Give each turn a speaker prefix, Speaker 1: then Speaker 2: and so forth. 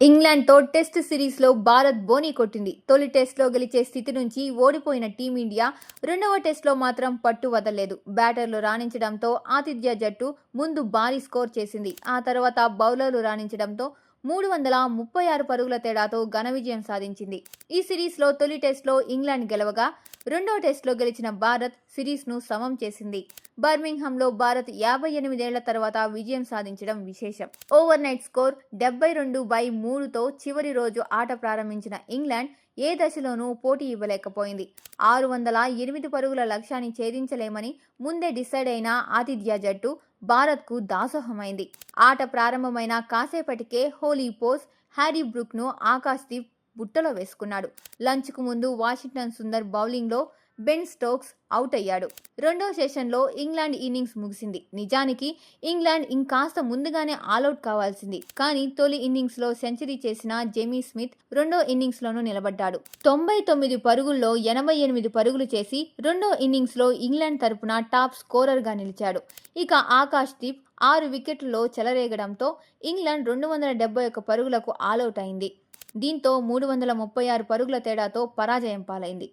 Speaker 1: ఇంగ్లాండ్తో test సిరీస్లో భారత్ బోనీ కొట్టింది. తొలి టెస్ట్లో గెలిచే స్థితి నుంచి ఓడిపోయిన టీమిండియా రెండవ టెస్ట్లో మాత్రం పట్టు వదలలేదు. బ్యాటర్లు రాణించడంతో ఆతిథ్య జట్టు ముందు భారీ స్కోర్ చేసింది. ఆ తర్వాత బౌలర్లు రాణించడంతో 336 పరుగుల తేడాతో ఘన విజయం సాధించింది. ఈ సిరీస్లో తొలి టెస్ట్లో ఇంగ్లాండ్ గెలవగా రెండో టెస్ట్లో గెలిచిన భారత్ సిరీస్ను సమం చేసింది. బర్మింగ్హామ్లో భారత్ 58 ఏళ్ల తర్వాత విజయం సాధించడం విశేషం. ఓవర్ నైట్ స్కోర్ 72/3తో చివరి రోజు ఆట ప్రారంభించిన ఇంగ్లాండ్ ఏ దశలోనూ పోటీ ఇవ్వలేకపోయింది. 608 పరుగుల లక్ష్యాన్ని ఛేదించలేమని ముందే డిసైడ్ అయిన ఆతిథ్య జట్టు భారత్కు దాసోహమైంది. ఆట ప్రారంభమైన కాసేపటికే హోలీ పోస్ హ్యారీ బ్రూక్ను ఆకాశ్దీప్ బుట్టలో వేసుకున్నాడు. లంచ్కు ముందు వాషింగ్టన్ సుందర్ బౌలింగ్లో బెన్ స్టోక్స్ అవుట్ అయ్యాడు. రెండో సెషన్లో ఇంగ్లాండ్ ఇన్నింగ్స్ ముగిసింది. నిజానికి ఇంగ్లాండ్ ఇంకాస్త ముందుగానే ఆలౌట్ కావాల్సింది. కానీ తొలి ఇన్నింగ్స్లో సెంచరీ చేసిన జేమీ స్మిత్ రెండో ఇన్నింగ్స్లోనూ నిలబడ్డాడు. 99 పరుగుల్లో 88 పరుగులు చేసి రెండో ఇన్నింగ్స్లో ఇంగ్లాండ్ తరపున టాప్ స్కోరర్గా నిలిచాడు. ఇక ఆకాశ్దీప్ 6 వికెట్లలో చెలరేగడంతో ఇంగ్లాండ్ 271 పరుగులకు ఆలౌట్ అయింది. దీంతో 336 పరుగుల తేడాతో పరాజయం పాలైంది.